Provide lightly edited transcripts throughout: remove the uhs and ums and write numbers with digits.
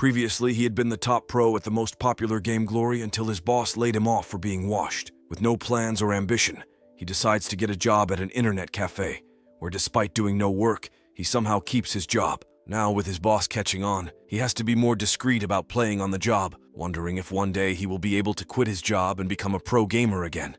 Previously, he had been the top pro at the most popular game Glory until his boss laid him off for being washed. With no plans or ambition, he decides to get a job at an internet cafe, where despite doing no work, he somehow keeps his job. Now, with his boss catching on, he has to be more discreet about playing on the job, wondering if one day he will be able to quit his job and become a pro gamer again.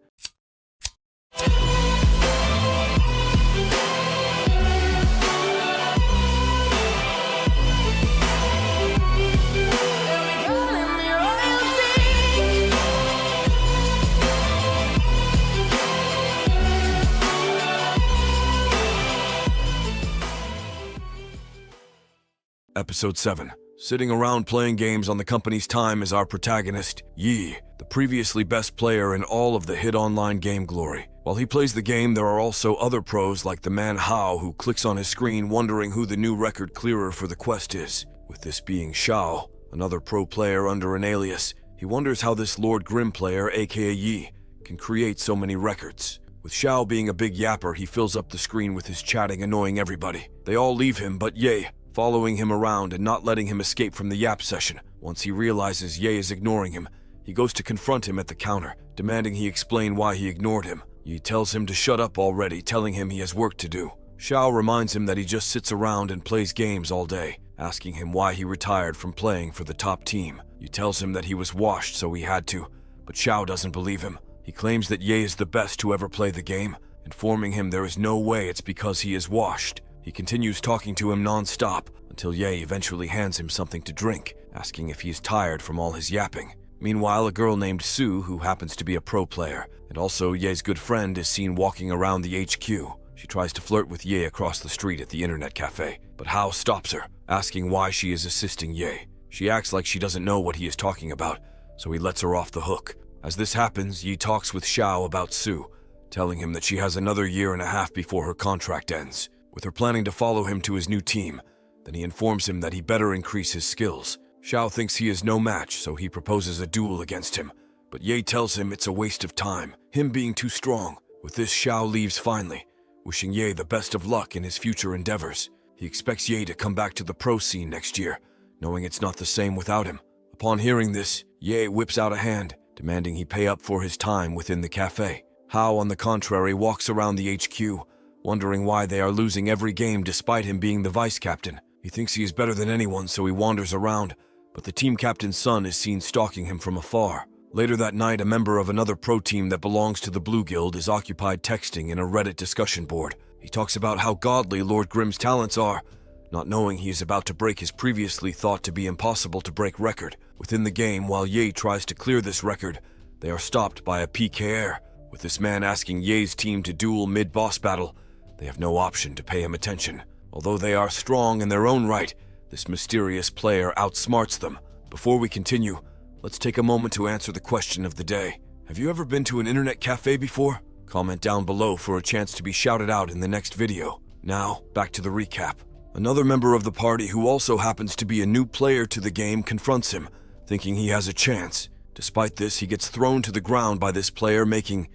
Episode 7. Sitting around playing games on the company's time is our protagonist, Yi, the previously best player in all of the hit online game Glory. While he plays the game, there are also other pros like the man Hao, who clicks on his screen wondering who the new record clearer for the quest is. With this being Xiao, another pro player under an alias, he wonders how this Lord Grimm player, aka Yi, can create so many records. With Xiao being a big yapper, he fills up the screen with his chatting, annoying everybody. They all leave him but Ye, following him around and not letting him escape from the yap session. Once he realizes Ye is ignoring him, he goes to confront him at the counter, demanding he explain why he ignored him. Ye tells him to shut up already, telling him he has work to do. Xiao reminds him that he just sits around and plays games all day, asking him why he retired from playing for the top team. Ye tells him that he was washed so he had to, but Xiao doesn't believe him. He claims that Ye is the best to ever play the game, informing him there is no way it's because he is washed. He continues talking to him non-stop until Ye eventually hands him something to drink, asking if he is tired from all his yapping. Meanwhile, a girl named Sue, who happens to be a pro player, and also Ye's good friend, is seen walking around the HQ. She tries to flirt with Ye across the street at the internet cafe, but Hao stops her, asking why she is assisting Ye. She acts like she doesn't know what he is talking about, so he lets her off the hook. As this happens, Ye talks with Xiao about Sue, telling him that she has another year and a half before her contract ends. With her planning to follow him to his new team, then he informs him that he better increase his skills. Xiao thinks he is no match, so he proposes a duel against him, but Ye tells him it's a waste of time, him being too strong. With this, Xiao leaves finally, wishing Ye the best of luck in his future endeavors. He expects Ye to come back to the pro scene next year, knowing it's not the same without him. Upon hearing this, Ye whips out a hand, demanding he pay up for his time within the cafe. Hao, on the contrary, walks around the HQ, wondering why they are losing every game despite him being the vice captain. He thinks he is better than anyone, so he wanders around, but the team captain's son is seen stalking him from afar. Later that night, a member of another pro team that belongs to the Blue Guild is occupied texting in a Reddit discussion board. He talks about how godly Lord Grimm's talents are, not knowing he is about to break his previously thought to be impossible to break record. Within the game, while Ye tries to clear this record, they are stopped by a PKR. With this man asking Ye's team to duel mid-boss battle, they have no option to pay him attention. Although they are strong in their own right, this mysterious player outsmarts them. Before we continue, let's take a moment to answer the question of the day. Have you ever been to an internet cafe before? Comment down below for a chance to be shouted out in the next video. Now, back to the recap. Another member of the party, who also happens to be a new player to the game, confronts him, thinking he has a chance. Despite this, he gets thrown to the ground by this player, making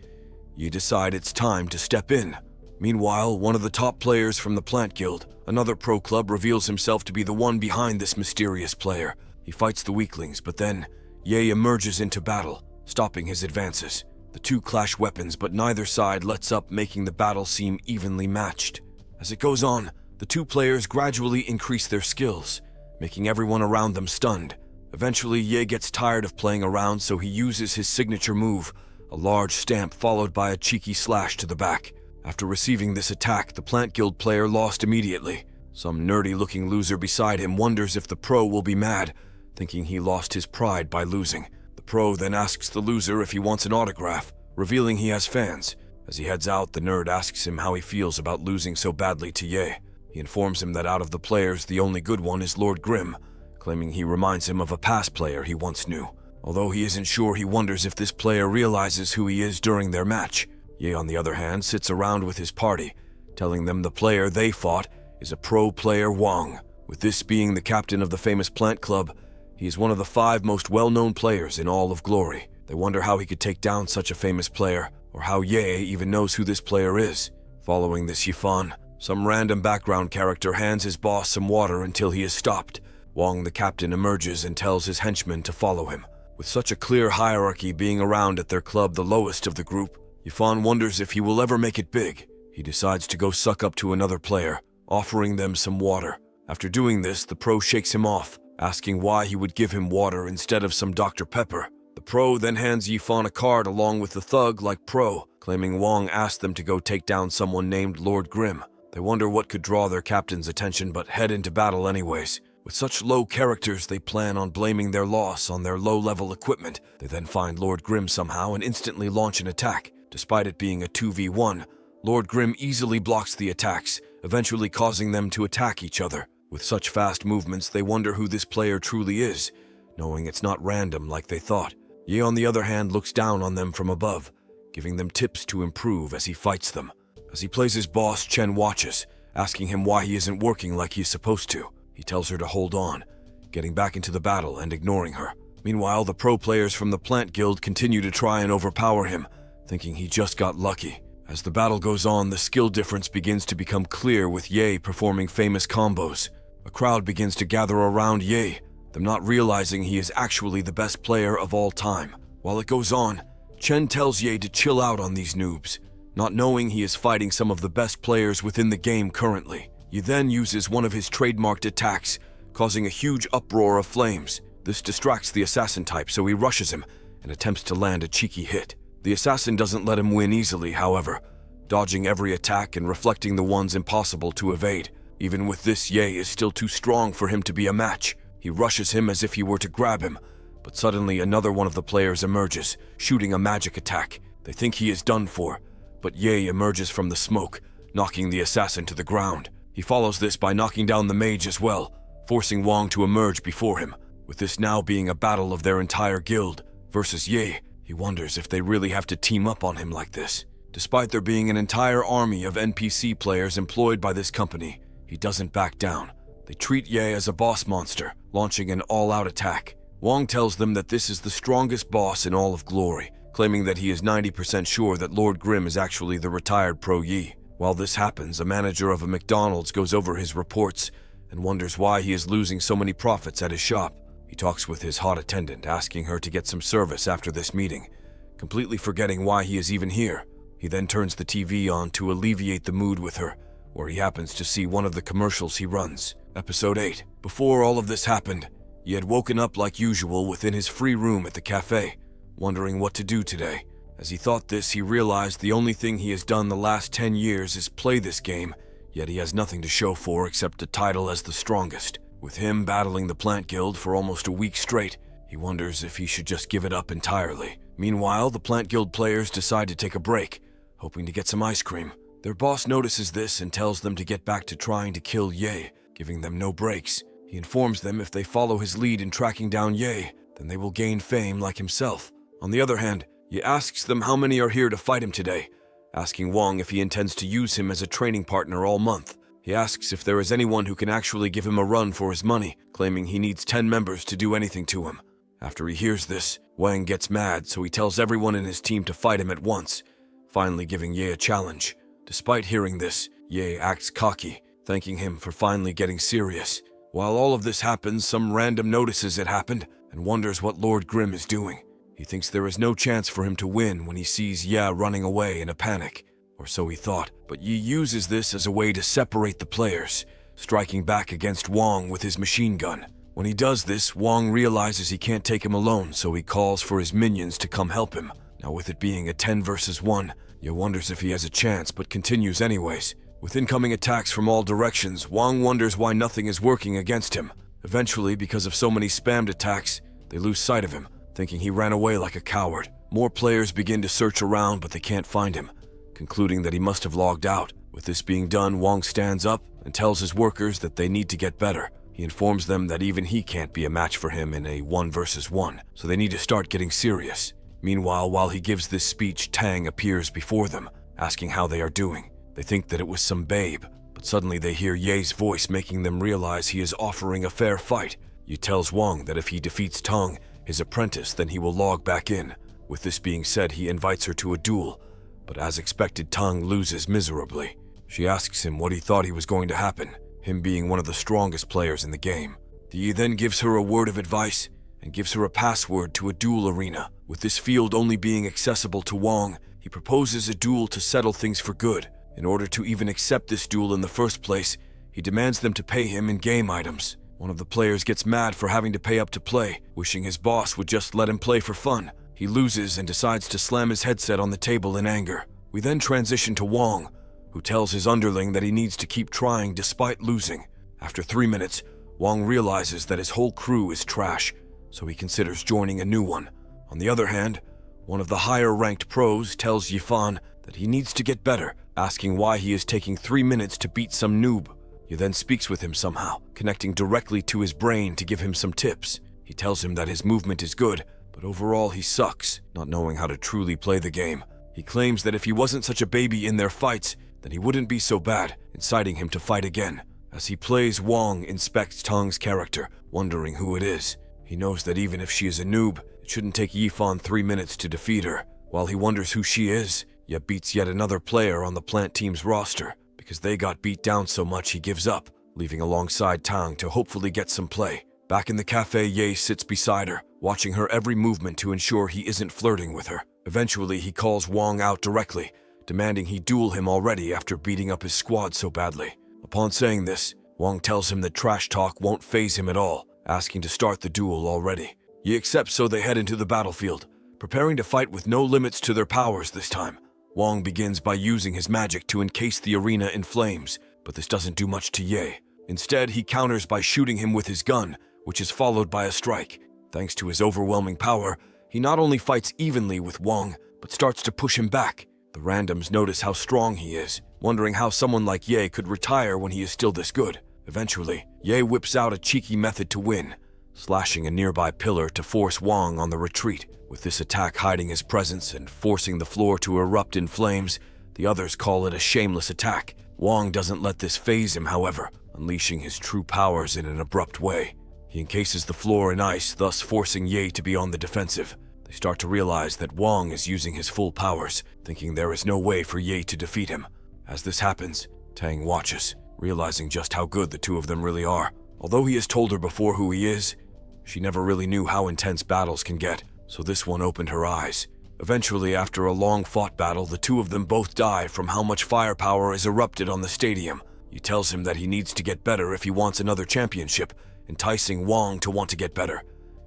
Ye decide it's time to step in. Meanwhile, one of the top players from the Plant Guild, another pro club, reveals himself to be the one behind this mysterious player. He fights the weaklings, but then Ye emerges into battle, stopping his advances. The two clash weapons, but neither side lets up, making the battle seem evenly matched. As it goes on, the two players gradually increase their skills, making everyone around them stunned. Eventually, Ye gets tired of playing around, so he uses his signature move, a large stamp followed by a cheeky slash to the back. After receiving this attack, the Plant Guild player lost immediately. Some nerdy-looking loser beside him wonders if the pro will be mad, thinking he lost his pride by losing. The pro then asks the loser if he wants an autograph, revealing he has fans. As he heads out, the nerd asks him how he feels about losing so badly to Ye. He informs him that out of the players, the only good one is Lord Grimm, claiming he reminds him of a past player he once knew. Although he isn't sure, he wonders if this player realizes who he is during their match. Ye, on the other hand, sits around with his party, telling them the player they fought is a pro player Wang. With this being the captain of the famous Plant Club, he is one of the 5 most well-known players in all of Glory. They wonder how he could take down such a famous player, or how Ye even knows who this player is. Following this Yifan, some random background character hands his boss some water until he is stopped, Wong the captain emerges and tells his henchmen to follow him. With such a clear hierarchy being around at their club the lowest of the group, Yifan wonders if he will ever make it big. He decides to go suck up to another player, offering them some water. After doing this, the pro shakes him off, asking why he would give him water instead of some Dr. Pepper. The pro then hands Yifan a card along with the thug like pro, claiming Wong asked them to go take down someone named Lord Grimm. They wonder what could draw their captain's attention but head into battle anyways. With such low characters, they plan on blaming their loss on their low-level equipment. They then find Lord Grimm somehow and instantly launch an attack. Despite it being a 2v1, Lord Grimm easily blocks the attacks, eventually causing them to attack each other. With such fast movements, they wonder who this player truly is, knowing it's not random like they thought. Ye, on the other hand, looks down on them from above, giving them tips to improve as he fights them. As he plays his boss, Chen watches, asking him why he isn't working like he's supposed to. He tells her to hold on, getting back into the battle and ignoring her. Meanwhile, the pro players from the Plant Guild continue to try and overpower him, thinking he just got lucky. As the battle goes on, the skill difference begins to become clear with Ye performing famous combos. A crowd begins to gather around Ye, them not realizing he is actually the best player of all time. While it goes on, Chen tells Ye to chill out on these noobs, not knowing he is fighting some of the best players within the game currently. He then uses one of his trademarked attacks, causing a huge uproar of flames. This distracts the assassin type, so he rushes him and attempts to land a cheeky hit. The assassin doesn't let him win easily, however, dodging every attack and reflecting the ones impossible to evade. Even with this, Ye is still too strong for him to be a match. He rushes him as if he were to grab him, but suddenly another one of the players emerges, shooting a magic attack. They think he is done for, but Ye emerges from the smoke, knocking the assassin to the ground. He follows this by knocking down the mage as well, forcing Wong to emerge before him. With this now being a battle of their entire guild versus Ye, he wonders if they really have to team up on him like this. Despite there being an entire army of NPC players employed by this company, he doesn't back down. They treat Ye as a boss monster, launching an all-out attack. Wong tells them that this is the strongest boss in all of Glory, claiming that he is 90% sure that Lord Grimm is actually the retired Pro Yi. While this happens, a manager of a McDonald's goes over his reports and wonders why he is losing so many profits at his shop. He talks with his hot attendant, asking her to get some service after this meeting, completely forgetting why he is even here. He then turns the TV on to alleviate the mood with her, where he happens to see one of the commercials he runs. Episode 8. Before all of this happened, he had woken up like usual within his free room at the cafe, wondering what to do today. As he thought this, he realized the only thing he has done the last 10 years is play this game, yet he has nothing to show for except a title as the strongest. With him battling the Plant Guild for almost a week straight, he wonders if he should just give it up entirely. Meanwhile, the Plant Guild players decide to take a break, hoping to get some ice cream. Their boss notices this and tells them to get back to trying to kill Ye, giving them no breaks. He informs them if they follow his lead in tracking down Ye, then they will gain fame like himself. On the other hand, he asks them how many are here to fight him today, asking Wong if he intends to use him as a training partner all month. He asks if there is anyone who can actually give him a run for his money, claiming he needs 10 members to do anything to him. After he hears this, Wang gets mad, so he tells everyone in his team to fight him at once, finally giving Ye a challenge. Despite hearing this, Ye acts cocky, thanking him for finally getting serious. While all of this happens, some random notices it happened and wonders what Lord Grimm is doing. He thinks there is no chance for him to win when he sees Ye running away in a panic, or so he thought, but Ye uses this as a way to separate the players, striking back against Wong with his machine gun. When he does this, Wong realizes he can't take him alone, so he calls for his minions to come help him. Now with it being a 10 versus 1, Ye wonders if he has a chance, but continues anyways. With incoming attacks from all directions, Wong wonders why nothing is working against him. Eventually, because of so many spammed attacks, they lose sight of him, thinking he ran away like a coward. More players begin to search around, but they can't find him, concluding that he must have logged out. With this being done, Wong stands up and tells his workers that they need to get better. He informs them that even he can't be a match for him in a 1 versus 1, so they need to start getting serious. Meanwhile, while he gives this speech, Tang appears before them, asking how they are doing. They think that it was some babe, but suddenly they hear Ye's voice making them realize he is offering a fair fight. Ye tells Wong that if he defeats Tang, his apprentice, then he will log back in. With this being said, he invites her to a duel, but as expected, Tang loses miserably. She asks him what he thought he was going to happen, him being one of the strongest players in the game. Yi then gives her a word of advice and gives her a password to a duel arena. With this field only being accessible to Wong, he proposes a duel to settle things for good. In order to even accept this duel in the first place, he demands them to pay him in game items. One of the players gets mad for having to pay up to play, wishing his boss would just let him play for fun. He loses and decides to slam his headset on the table in anger. We then transition to Wong, who tells his underling that he needs to keep trying despite losing. After 3 minutes, Wong realizes that his whole crew is trash, so he considers joining a new one. On the other hand, one of the higher-ranked pros tells Yifan that he needs to get better, asking why he is taking 3 minutes to beat some noob. He then speaks with him somehow, connecting directly to his brain to give him some tips. He tells him that his movement is good, but overall he sucks, not knowing how to truly play the game. He claims that if he wasn't such a baby in their fights, then he wouldn't be so bad, inciting him to fight again. As he plays, Wong inspects Tang's character, wondering who it is. He knows that even if she is a noob, it shouldn't take Yifan 3 minutes to defeat her. While he wonders who she is, Ye beats yet another player on the plant team's roster. Because they got beat down so much, he gives up, leaving alongside Tang to hopefully get some play. Back in the cafe, Ye sits beside her, watching her every movement to ensure he isn't flirting with her. Eventually, he calls Wong out directly, demanding he duel him already after beating up his squad so badly. Upon saying this, Wong tells him that trash talk won't faze him at all, asking to start the duel already. Ye accepts, so they head into the battlefield, preparing to fight with no limits to their powers this time. Wong begins by using his magic to encase the arena in flames, but this doesn't do much to Ye. Instead, he counters by shooting him with his gun, which is followed by a strike. Thanks to his overwhelming power, he not only fights evenly with Wong, but starts to push him back. The randoms notice how strong he is, wondering how someone like Ye could retire when he is still this good. Eventually, Ye whips out a cheeky method to win, slashing a nearby pillar to force Wong on the retreat. With this attack hiding his presence and forcing the floor to erupt in flames, the others call it a shameless attack. Wong doesn't let this faze him, however, unleashing his true powers in an abrupt way. He encases the floor in ice, thus forcing Ye to be on the defensive. They start to realize that Wong is using his full powers, thinking there is no way for Ye to defeat him. As this happens, Tang watches, realizing just how good the two of them really are. Although he has told her before who he is, she never really knew how intense battles can get, so this one opened her eyes. Eventually, after a long-fought battle, the two of them both die from how much firepower is erupted on the stadium. He tells him that he needs to get better if he wants another championship, enticing Wong to want to get better.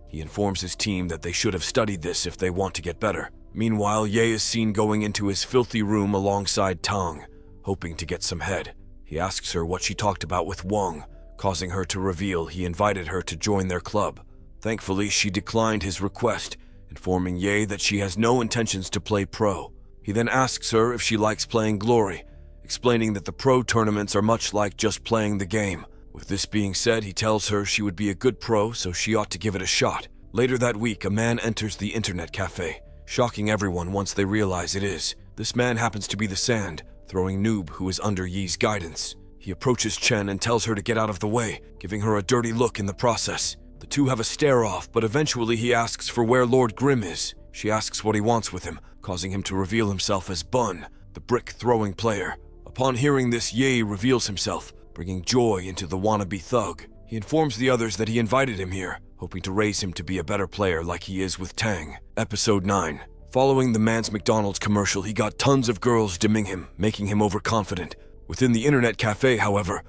He informs his team that they should have studied this if they want to get better. Meanwhile, Ye is seen going into his filthy room alongside Tang, hoping to get some head. He asks her what she talked about with Wong, causing her to reveal he invited her to join their club. Thankfully, she declined his request, informing Ye that she has no intentions to play pro. He then asks her if she likes playing Glory, explaining that the pro tournaments are much like just playing the game. With this being said, he tells her she would be a good pro, so she ought to give it a shot. Later that week, a man enters the internet cafe, shocking everyone once they realize it is. This man happens to be the Sand, throwing noob who is under Yi's guidance. He approaches Chen and tells her to get out of the way, giving her a dirty look in the process. The two have a stare-off, but eventually he asks for where Lord Grimm is. She asks what he wants with him, causing him to reveal himself as Bun, the brick-throwing player. Upon hearing this, Ye reveals himself, bringing joy into the wannabe thug. He informs the others that he invited him here, hoping to raise him to be a better player like he is with Tang. Episode 9. Following the Mans McDonald's commercial, he got tons of girls dimming him, making him overconfident. Within the internet cafe, however,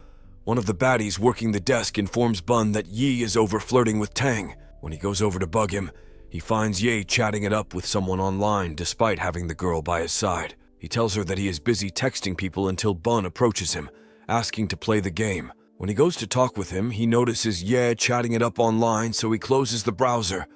one of the baddies working the desk informs Bun that Yi is over flirting with Tang. When he goes over to bug him, he finds Ye chatting it up with someone online despite having the girl by his side. He tells her that he is busy texting people until Bun approaches him, asking to play the game. When he goes to talk with him, he notices Ye chatting it up online, so he closes the browser,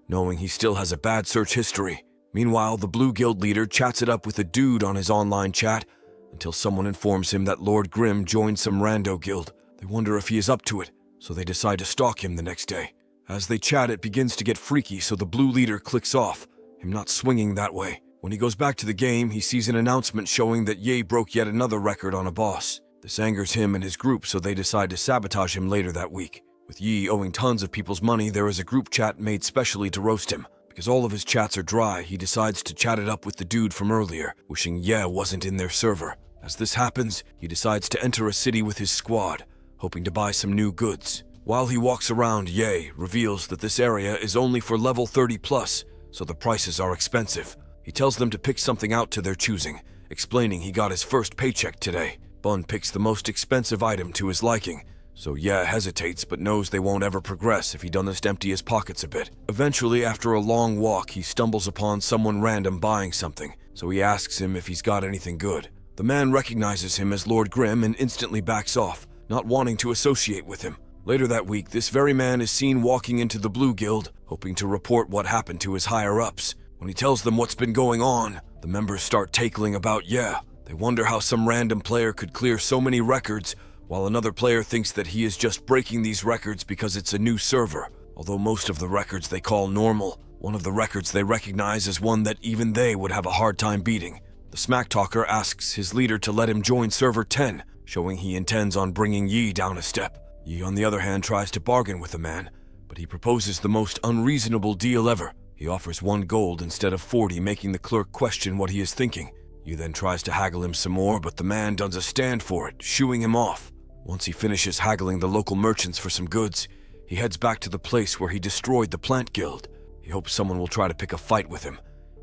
knowing he still has a bad search history. Meanwhile, the Blue Guild leader chats it up with a dude on his online chat until someone informs him that Lord Grimm joined some rando guild. They wonder if he is up to it, so they decide to stalk him the next day. As they chat, it begins to get freaky, so the blue leader clicks off, him not swinging that way. When he goes back to the game, he sees an announcement showing that Ye broke yet another record on a boss. This angers him and his group, so they decide to sabotage him later that week. With Yi owing tons of people's money, there is a group chat made specially to roast him. Because all of his chats are dry, he decides to chat it up with the dude from earlier, wishing Ye wasn't in their server. As this happens, he decides to enter a city with his squad, hoping to buy some new goods. While he walks around, Ye reveals that this area is only for level 30 plus, so the prices are expensive. He tells them to pick something out to their choosing, explaining he got his first paycheck today. Bun picks the most expensive item to his liking, so Ye hesitates but knows they won't ever progress if he doesn't empty his pockets a bit. Eventually, after a long walk, he stumbles upon someone random buying something, so he asks him if he's got anything good. The man recognizes him as Lord Grimm and instantly backs off, not wanting to associate with him. Later that week, this very man is seen walking into the Blue Guild, hoping to report what happened to his higher-ups. When he tells them what's been going on, the members start tackling about Ye. They wonder how some random player could clear so many records, while another player thinks that he is just breaking these records because it's a new server. Although most of the records they call normal, one of the records they recognize as one that even they would have a hard time beating. The smack talker asks his leader to let him join server 10, showing he intends on bringing Yi down a step. Yi, on the other hand, tries to bargain with the man, but he proposes the most unreasonable deal ever. He offers 1 gold instead of 40, making the clerk question what he is thinking. Yi then tries to haggle him some more, but the man does a stand for it, shooing him off. Once he finishes haggling the local merchants for some goods, he heads back to the place where he destroyed the plant guild. He hopes someone will try to pick a fight with him,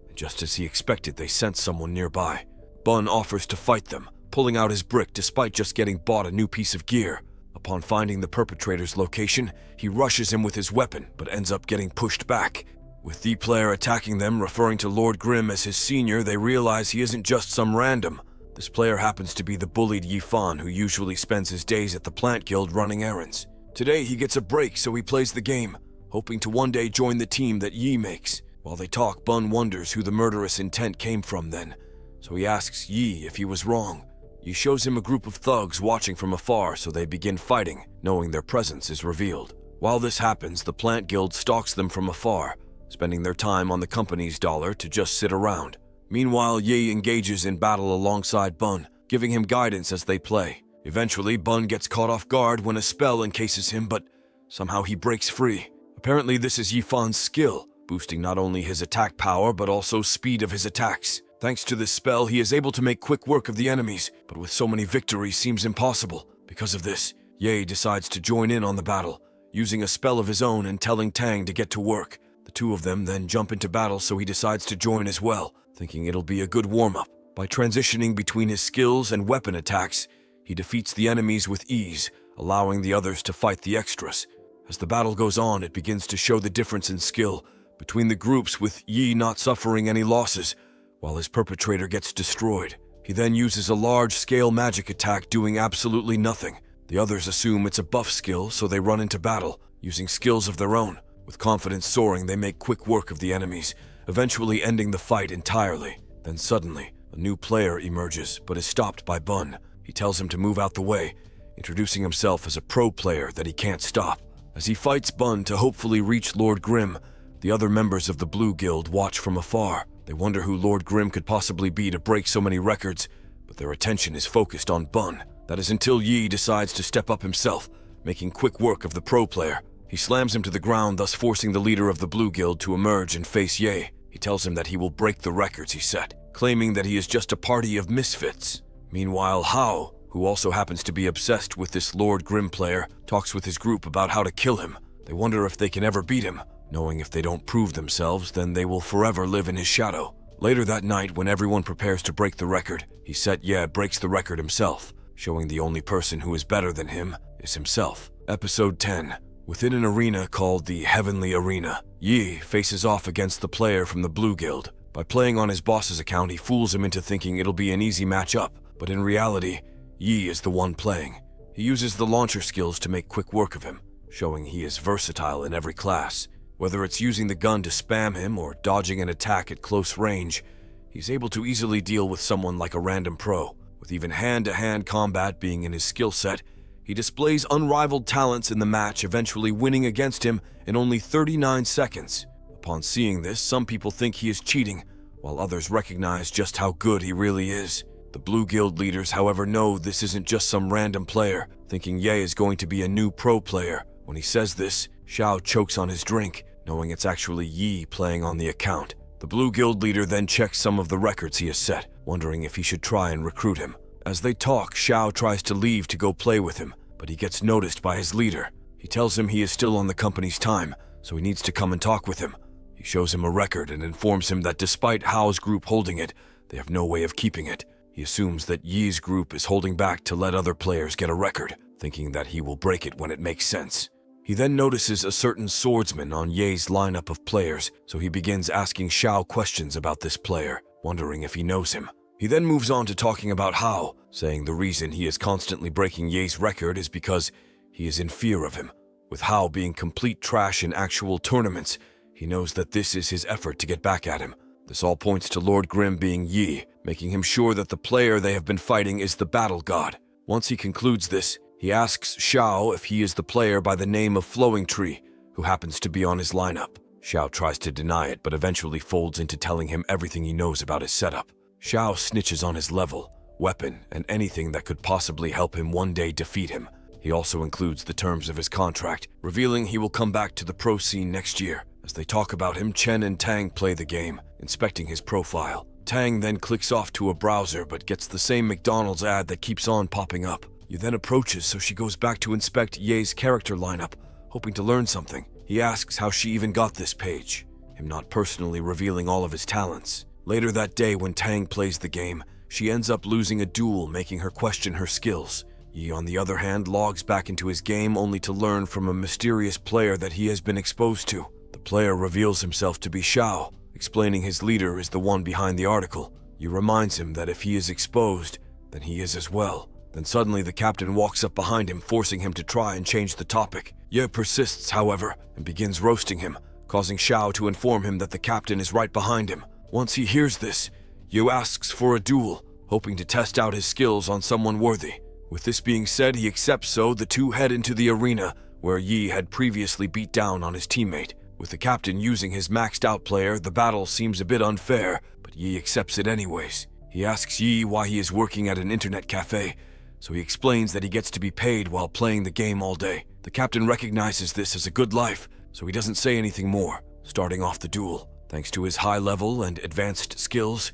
and just as he expected, they sense someone nearby. Bun offers to fight them, pulling out his brick despite just getting bought a new piece of gear. Upon finding the perpetrator's location, he rushes him with his weapon, but ends up getting pushed back. With the player attacking them, referring to Lord Grimm as his senior, they realize he isn't just some random. This player happens to be the bullied Yifan, who usually spends his days at the plant guild running errands. Today he gets a break, so he plays the game, hoping to one day join the team that Yi makes. While they talk, Bun wonders who the murderous intent came from then, so he asks Yi if he was wrong. Yi shows him a group of thugs watching from afar, so they begin fighting, knowing their presence is revealed. While this happens, the plant guild stalks them from afar, spending their time on the company's dollar to just sit around. Meanwhile, Yi engages in battle alongside Bun, giving him guidance as they play. Eventually, Bun gets caught off guard when a spell encases him, but somehow he breaks free. Apparently, this is Yifan's skill, boosting not only his attack power but also speed of his attacks. Thanks to this spell, he is able to make quick work of the enemies, but with so many victories seems impossible. Because of this, Ye decides to join in on the battle, using a spell of his own and telling Tang to get to work. The two of them then jump into battle, so he decides to join as well, thinking it'll be a good warm-up. By transitioning between his skills and weapon attacks, he defeats the enemies with ease, allowing the others to fight the extras. As the battle goes on, it begins to show the difference in skill between the groups, with Yi not suffering any losses, while his perpetrator gets destroyed. He then uses a large-scale magic attack, doing absolutely nothing. The others assume it's a buff skill, so they run into battle, using skills of their own. With confidence soaring, they make quick work of the enemies, eventually ending the fight entirely. Then suddenly, a new player emerges, but is stopped by Bun. He tells him to move out the way, introducing himself as a pro player that he can't stop. As he fights Bun to hopefully reach Lord Grimm, the other members of the Blue Guild watch from afar. They wonder who Lord Grimm could possibly be to break so many records, but their attention is focused on Bun. That is until Yi decides to step up himself, making quick work of the pro player. He slams him to the ground, thus forcing the leader of the Blue Guild to emerge and face Ye. He tells him that he will break the records he set, claiming that he is just a party of misfits. Meanwhile, Hao, who also happens to be obsessed with this Lord Grimm player, talks with his group about how to kill him. They wonder if they can ever beat him, knowing if they don't prove themselves, then they will forever live in his shadow. Later that night, when everyone prepares to break the record, he said Ye breaks the record himself, showing the only person who is better than him is himself. Episode 10. Within an arena called the Heavenly Arena, Yi faces off against the player from the Blue Guild. By playing on his boss's account, he fools him into thinking it'll be an easy match-up, but in reality, Yi is the one playing. He uses the launcher skills to make quick work of him, showing he is versatile in every class. Whether it's using the gun to spam him or dodging an attack at close range, he's able to easily deal with someone like a random pro. With even hand-to-hand combat being in his skill set, he displays unrivaled talents in the match, eventually winning against him in only 39 seconds. Upon seeing this, some people think he is cheating, while others recognize just how good he really is. The Blue Guild leaders, however, know this isn't just some random player, thinking Ye is going to be a new pro player. When he says this, Xiao chokes on his drink, knowing it's actually Yi playing on the account. The Blue Guild leader then checks some of the records he has set, wondering if he should try and recruit him. As they talk, Xiao tries to leave to go play with him, but he gets noticed by his leader. He tells him he is still on the company's time, so he needs to come and talk with him. He shows him a record and informs him that despite Hao's group holding it, they have no way of keeping it. He assumes that Yi's group is holding back to let other players get a record, thinking that he will break it when it makes sense. He then notices a certain swordsman on Ye's lineup of players, so he begins asking Xiao questions about this player, wondering if he knows him. He then moves on to talking about Hao, saying the reason he is constantly breaking Ye's record is because he is in fear of him. With Hao being complete trash in actual tournaments, he knows that this is his effort to get back at him. This all points to Lord Grimm being Yi, making him sure that the player they have been fighting is the battle god. Once he concludes this, he asks Xiao if he is the player by the name of Flowing Tree, who happens to be on his lineup. Xiao tries to deny it, but eventually folds into telling him everything he knows about his setup. Xiao snitches on his level, weapon, and anything that could possibly help him one day defeat him. He also includes the terms of his contract, revealing he will come back to the pro scene next year. As they talk about him, Chen and Tang play the game, inspecting his profile. Tang then clicks off to a browser but gets the same McDonald's ad that keeps on popping up. Yi then approaches, so she goes back to inspect Ye's character lineup, hoping to learn something. He asks how she even got this page, him not personally revealing all of his talents. Later that day, when Tang plays the game, she ends up losing a duel, making her question her skills. Yi, on the other hand, logs back into his game only to learn from a mysterious player that he has been exposed to. The player reveals himself to be Xiao, explaining his leader is the one behind the article. Yi reminds him that if he is exposed, then he is as well. Then suddenly the captain walks up behind him, forcing him to try and change the topic. Ye persists, however, and begins roasting him, causing Xiao to inform him that the captain is right behind him. Once he hears this, Ye asks for a duel, hoping to test out his skills on someone worthy. With this being said, he accepts, so the two head into the arena, where Yi had previously beat down on his teammate. With the captain using his maxed out player, the battle seems a bit unfair, but Yi accepts it anyways. He asks Yi why he is working at an internet cafe, so he explains that he gets to be paid while playing the game all day. The captain recognizes this as a good life, so he doesn't say anything more, starting off the duel. Thanks to his high level and advanced skills,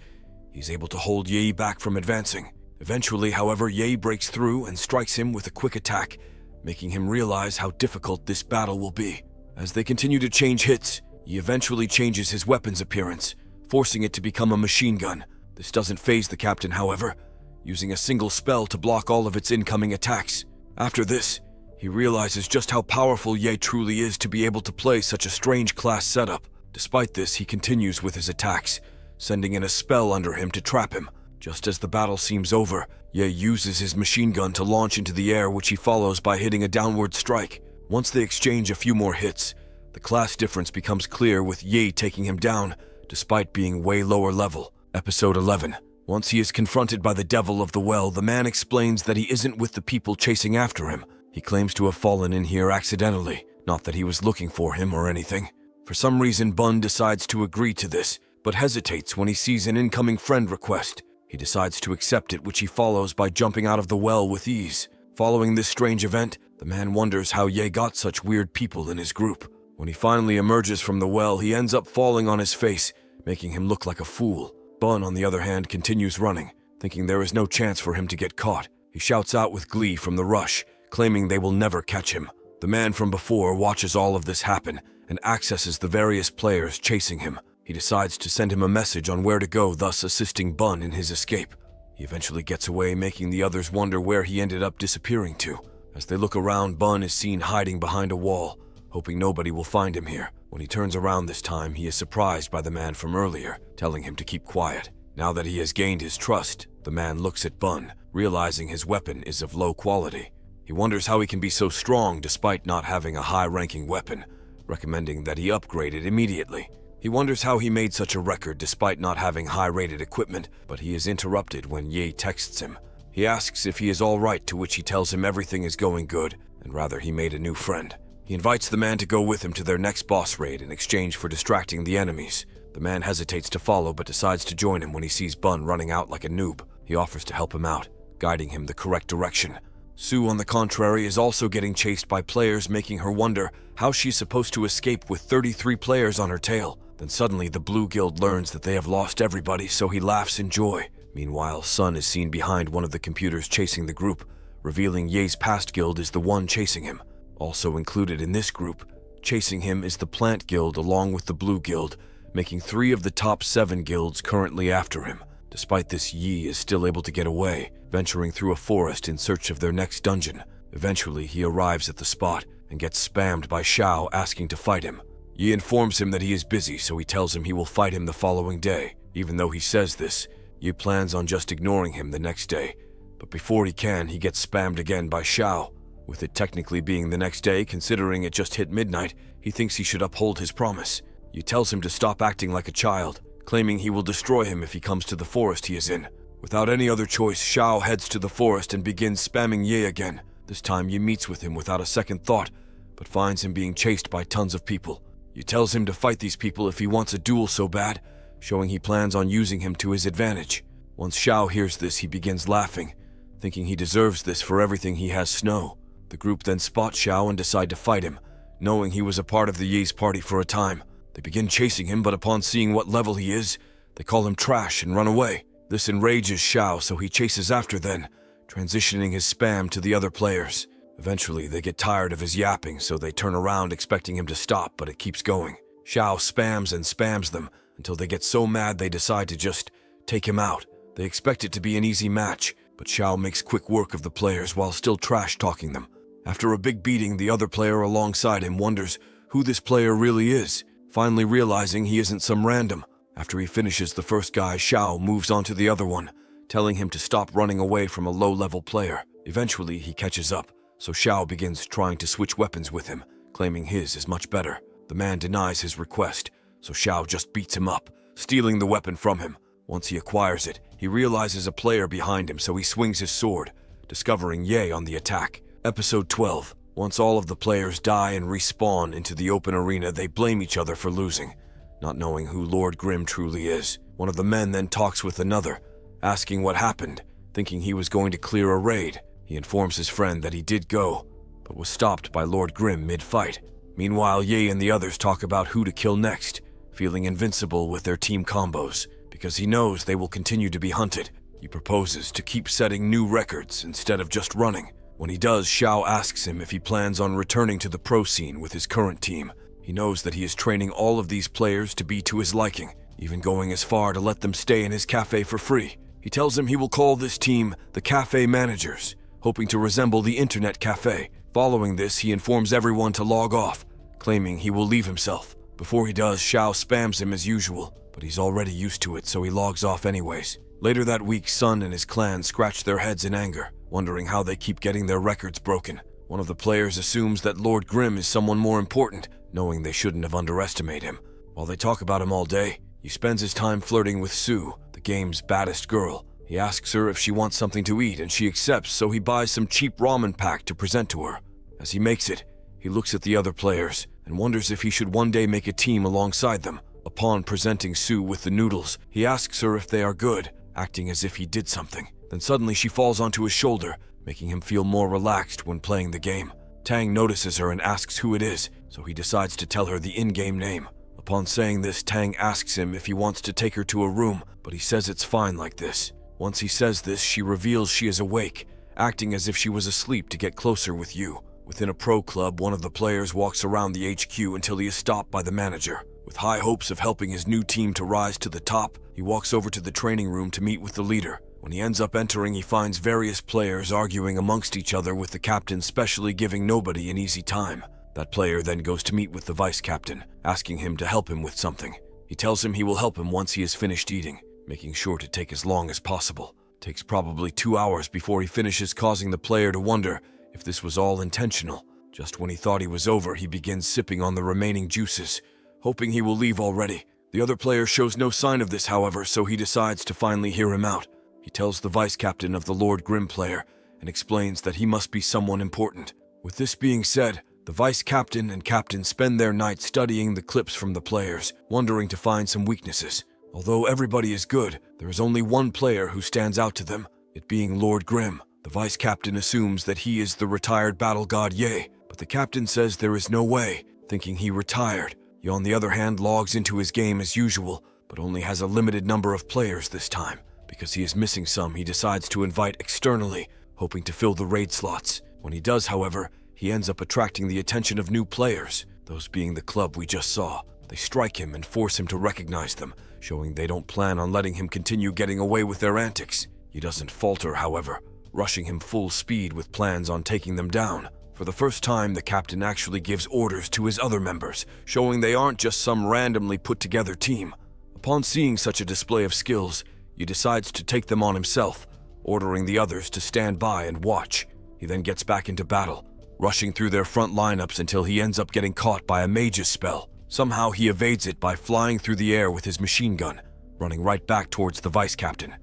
he's able to hold Yi back from advancing. Eventually, however, Yi breaks through and strikes him with a quick attack, making him realize how difficult this battle will be. As they continue to change hits, he eventually changes his weapon's appearance, forcing it to become a machine gun. This doesn't faze the captain, however, using a single spell to block all of its incoming attacks. After this, he realizes just how powerful Ye truly is to be able to play such a strange class setup. Despite this, he continues with his attacks, sending in a spell under him to trap him. Just as the battle seems over, Ye uses his machine gun to launch into the air, which he follows by hitting a downward strike. Once they exchange a few more hits, the class difference becomes clear, with Ye taking him down, despite being way lower level. Episode 11. Once he is confronted by the Devil of the Well, the man explains that he isn't with the people chasing after him. He claims to have fallen in here accidentally, not that he was looking for him or anything. For some reason, Bun decides to agree to this, but hesitates when he sees an incoming friend request. He decides to accept it, which he follows by jumping out of the well with ease. Following this strange event, the man wonders how Ye got such weird people in his group. When he finally emerges from the well, he ends up falling on his face, making him look like a fool. Bun, on the other hand, continues running, thinking there is no chance for him to get caught. He shouts out with glee from the rush, claiming they will never catch him. The man from before watches all of this happen and accesses the various players chasing him. He decides to send him a message on where to go, thus assisting Bun in his escape. He eventually gets away, making the others wonder where he ended up disappearing to. As they look around, Bun is seen hiding behind a wall, hoping nobody will find him here. When he turns around this time, he is surprised by the man from earlier, telling him to keep quiet. Now that he has gained his trust, the man looks at Bun, realizing his weapon is of low quality. He wonders how he can be so strong despite not having a high-ranking weapon, recommending that he upgrade it immediately. He wonders how he made such a record despite not having high-rated equipment, but he is interrupted when Ye texts him. He asks if he is all right, to which he tells him everything is going good, and rather he made a new friend. He invites the man to go with him to their next boss raid in exchange for distracting the enemies. The man hesitates to follow, but decides to join him when he sees Bun running out like a noob. He offers to help him out, guiding him the correct direction. Sue, on the contrary, is also getting chased by players, making her wonder how she's supposed to escape with 33 players on her tail. Then suddenly the Blue Guild learns that they have lost everybody, so he laughs in joy. Meanwhile, Sun is seen behind one of the computers chasing the group, revealing Ye's past guild is the one chasing him. Also included in this group, chasing him, is the Plant Guild along with the Blue Guild, making 3 of the top 7 guilds currently after him. Despite this, Yi is still able to get away, venturing through a forest in search of their next dungeon. Eventually, he arrives at the spot and gets spammed by Xiao asking to fight him. Yi informs him that he is busy, so he tells him he will fight him the following day. Even though he says this, Yi plans on just ignoring him the next day. But before he can, he gets spammed again by Xiao. With it technically being the next day, considering it just hit midnight, he thinks he should uphold his promise. Yi tells him to stop acting like a child, claiming he will destroy him if he comes to the forest he is in. Without any other choice, Xiao heads to the forest and begins spamming Yi again. This time, Yi meets with him without a second thought, but finds him being chased by tons of people. Yi tells him to fight these people if he wants a duel so bad, showing he plans on using him to his advantage. Once Xiao hears this, he begins laughing, thinking he deserves this for everything he has Snow. The group then spot Xiao and decide to fight him, knowing he was a part of the Yi's party for a time. They begin chasing him, but upon seeing what level he is, they call him trash and run away. This enrages Xiao, so he chases after them, transitioning his spam to the other players. Eventually, they get tired of his yapping, so they turn around expecting him to stop, but it keeps going. Xiao spams and spams them until they get so mad they decide to just take him out. They expect it to be an easy match, but Xiao makes quick work of the players while still trash-talking them. After a big beating, the other player alongside him wonders who this player really is, finally realizing he isn't some random. After he finishes the first guy, Xiao moves on to the other one, telling him to stop running away from a low-level player. Eventually, he catches up, so Xiao begins trying to switch weapons with him, claiming his is much better. The man denies his request, so Xiao just beats him up, stealing the weapon from him. Once he acquires it, he realizes a player behind him, so he swings his sword, discovering Ye on the attack. Episode 12. Once all of the players die and respawn into the open arena, they blame each other for losing, not knowing who Lord Grimm truly is. One of the men then talks with another, asking what happened, thinking he was going to clear a raid. He informs his friend that he did go, but was stopped by Lord Grimm mid-fight. Meanwhile, Ye and the others talk about who to kill next, feeling invincible with their team combos, because he knows they will continue to be hunted. He proposes to keep setting new records instead of just running. When he does, Xiao asks him if he plans on returning to the pro scene with his current team. He knows that he is training all of these players to be to his liking, even going as far to let them stay in his cafe for free. He tells him he will call this team the Cafe Managers, hoping to resemble the internet cafe. Following this, he informs everyone to log off, claiming he will leave himself. Before he does, Xiao spams him as usual, but he's already used to it, so he logs off anyways. Later that week, Sun and his clan scratch their heads in anger, wondering how they keep getting their records broken. One of the players assumes that Lord Grimm is someone more important, knowing they shouldn't have underestimated him. While they talk about him all day, he spends his time flirting with Sue, the game's baddest girl. He asks her if she wants something to eat, and she accepts, so he buys some cheap ramen pack to present to her. As he makes it, he looks at the other players and wonders if he should one day make a team alongside them. Upon presenting Sue with the noodles, he asks her if they are good, acting as if he did something. Then suddenly she falls onto his shoulder, making him feel more relaxed when playing the game. Tang notices her and asks who it is, so he decides to tell her the in-game name. Upon saying this, Tang asks him if he wants to take her to a room, but he says it's fine like this. Once he says this, she reveals she is awake, acting as if she was asleep to get closer with Yu. Within a pro club, one of the players walks around the HQ until he is stopped by the manager. With high hopes of helping his new team to rise to the top, he walks over to the training room to meet with the leader. When he ends up entering, he finds various players arguing amongst each other, with the captain specially giving nobody an easy time. That player then goes to meet with the vice captain, asking him to help him with something. He tells him he will help him once he is finished eating, making sure to take as long as possible. It takes probably 2 hours before he finishes, causing the player to wonder if this was all intentional. Just when he thought he was over, he begins sipping on the remaining juices, hoping he will leave already. The other player shows no sign of this, however, so he decides to finally hear him out. He tells the vice captain of the Lord Grimm player and explains that he must be someone important. With this being said, the vice captain and captain spend their night studying the clips from the players, wondering to find some weaknesses. Although everybody is good, there is only one player who stands out to them, it being Lord Grimm. The vice captain assumes that he is the retired battle god Ye, but the captain says there is no way, thinking he retired. Ye, on the other hand, logs into his game as usual, but only has a limited number of players this time. Because he is missing some, he decides to invite externally, hoping to fill the raid slots. When he does, however, he he ends up attracting the attention of new players, those being the club we just saw. They strike him and force him to recognize them, showing they don't plan on letting him continue getting away with their antics. He doesn't falter, however, rushing him full speed with plans on taking them down. For the first time, the captain actually gives orders to his other members, showing they aren't just some randomly put-together team. Upon seeing such a display of skills, he decides to take them on himself, ordering the others to stand by and watch. He then gets back into battle, rushing through their front lineups until he ends up getting caught by a mage's spell. Somehow he evades it by flying through the air with his machine gun, running right back towards the vice captain.